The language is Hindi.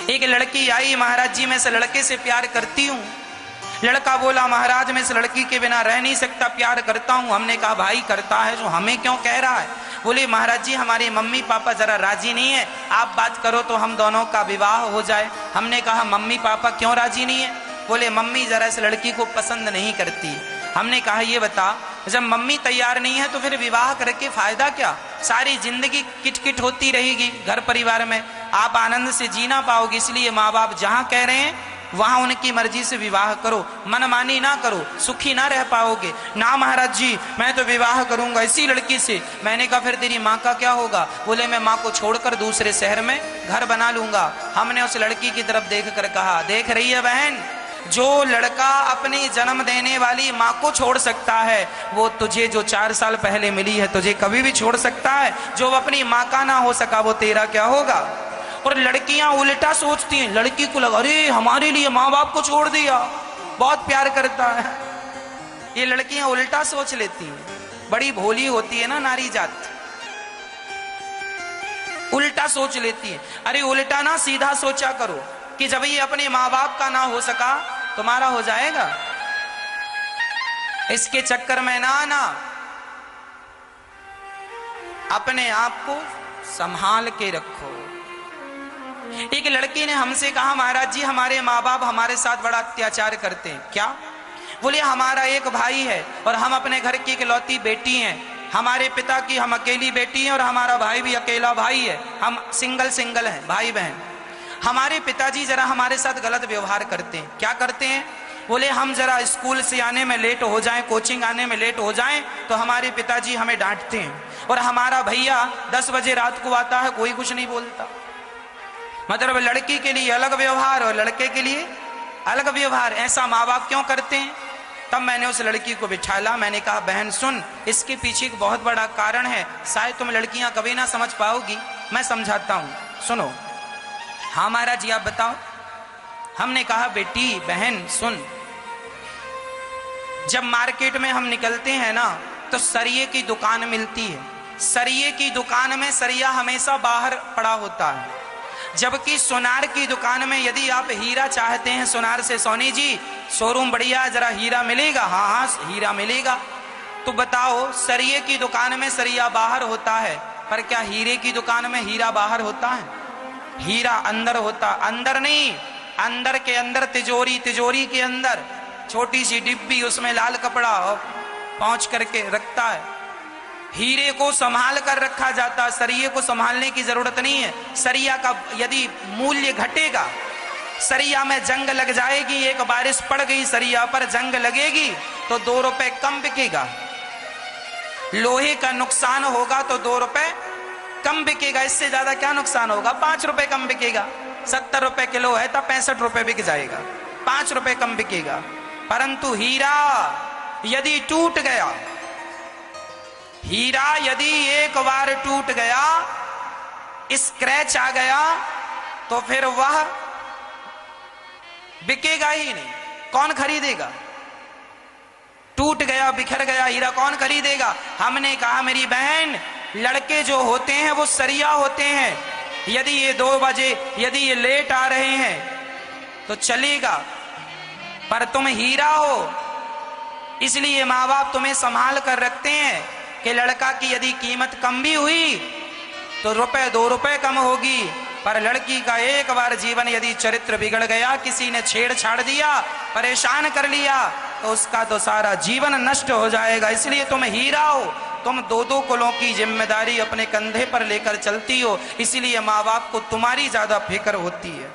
एक लड़की आई, महाराज जी मैं इस लड़के से प्यार करती हूँ। लड़का बोला महाराज मैं इस लड़की के बिना रह नहीं सकता, प्यार करता हूँ। हमने कहा भाई करता है जो हमें क्यों कह रहा है? बोले महाराज जी हमारे मम्मी पापा जरा राजी नहीं है, आप बात करो तो हम दोनों का विवाह हो जाए। हमने कहा मम्मी पापा क्यों राजी नहीं है? बोले मम्मी जरा इस लड़की को पसंद नहीं करती। हमने कहा ये बता, जब मम्मी तैयार नहीं है तो फिर विवाह करके फायदा क्या? सारी जिंदगी किटकिट होती रहेगी घर परिवार में, आप आनंद से जी ना पाओगे। इसलिए माँ बाप जहाँ कह रहे हैं वहां उनकी मर्जी से विवाह करो, मनमानी ना करो, सुखी ना रह पाओगे। ना महाराज जी मैं तो विवाह करूंगा इसी लड़की से। मैंने कहा फिर तेरी माँ का क्या होगा? बोले मैं माँ को छोड़कर दूसरे शहर में घर बना लूंगा। हमने उस लड़की की तरफ देख कर कहा देख रही है बहन, जो लड़का अपनी जन्म देने वाली माँ को छोड़ सकता है वो तुझे जो 4 साल पहले मिली है तुझे कभी भी छोड़ सकता है। जो अपनी माँ का ना हो सका वो तेरा क्या होगा? और लड़कियां उल्टा सोचती हैं, लड़की को लगा अरे हमारे लिए माँ बाप को छोड़ दिया, बहुत प्यार करता है। ये लड़कियां उल्टा सोच लेती हैं, बड़ी भोली होती है ना नारी जात, उल्टा सोच लेती है। अरे उल्टा ना सीधा सोचा करो कि जब ये अपने माँ बाप का ना हो सका तुम्हारा हो जाएगा। इसके चक्कर में ना आना, अपने आप को संभाल के रखो। एक लड़की ने हमसे कहा महाराज जी हमारे माँ बाप हमारे साथ बड़ा अत्याचार करते हैं। क्या? बोले हमारा एक भाई है और हम अपने घर की इकलौती बेटी हैं। हमारे पिता की हम अकेली बेटी हैं और हमारा भाई भी अकेला भाई है। हम सिंगल हैं भाई बहन। हमारे पिताजी जरा हमारे साथ गलत व्यवहार करते हैं। क्या करते हैं? बोले हम जरा स्कूल से आने में लेट हो जाएं, कोचिंग आने में लेट हो जाएं तो हमारे पिताजी हमें डांटते हैं। और हमारा भैया 10 बजे रात को आता है, कोई कुछ नहीं बोलता। मतलब लड़की के लिए अलग व्यवहार और लड़के के लिए अलग व्यवहार। ऐसा माँ बाप क्यों करते हैं? तब मैंने उस लड़की को बिठाला, मैंने कहा बहन सुन, इसके पीछे एक बहुत बड़ा कारण है, शायद तुम लड़कियां कभी ना समझ पाओगी, मैं समझाता हूं, सुनो। हाँ महाराज जी आप बताओ। हमने कहा बेटी बहन सुन, जब मार्केट में हम निकलते हैं ना तो सरिये की दुकान मिलती है। सरिये की दुकान में सरिया हमेशा बाहर पड़ा होता है, जबकि सोनार की दुकान में यदि आप हीरा चाहते हैं, सोनार से सोनी जी शोरूम बढ़िया जरा हीरा मिलेगा? हाँ हाँ हीरा मिलेगा। तो बताओ सरिये की दुकान में सरिया बाहर होता है, पर क्या हीरे की दुकान में हीरा बाहर होता है? हीरा अंदर होता, अंदर नहीं, अंदर के अंदर तिजोरी, तिजोरी के अंदर छोटी सी डिब्बी, उसमें लाल कपड़ा पहुंच करके रखता है। हीरे को संभाल कर रखा जाता, सरिये को संभालने की जरूरत नहीं है। सरिया का यदि मूल्य घटेगा, सरिया में जंग लग जाएगी, एक बारिश पड़ गई सरिया पर जंग लगेगी तो 2 रुपए कम बिकेगा। लोहे का नुकसान होगा तो 2 रुपए कम बिकेगा, इससे ज्यादा क्या नुकसान होगा? 5 रुपए कम बिकेगा। 70 रुपए किलो है तो 65 रुपए बिक जाएगा, 5 रुपए कम बिकेगा। परंतु हीरा यदि टूट गया, हीरा यदि एक बार टूट गया, स्क्रैच आ गया तो फिर वह बिकेगा ही नहीं। कौन खरीदेगा? टूट गया बिखर गया हीरा कौन खरीदेगा? हमने कहा मेरी बहन लड़के जो होते हैं वो सरिया होते हैं, यदि ये 2 बजे यदि ये लेट आ रहे हैं तो चलेगा, पर तुम हीरा हो। इसलिए माँ बाप तुम्हें संभाल कर रखते हैं कि लड़का की यदि कीमत कम भी हुई तो 2 रुपए कम होगी, पर लड़की का एक बार जीवन यदि चरित्र बिगड़ गया, किसी ने छेड़छाड़ दिया, परेशान कर लिया, तो उसका तो सारा जीवन नष्ट हो जाएगा। इसलिए तुम हीरा हो, तुम 2 कुलों की जिम्मेदारी अपने कंधे पर लेकर चलती हो, इसीलिए माँ बाप को तुम्हारी ज्यादा फिक्र होती है।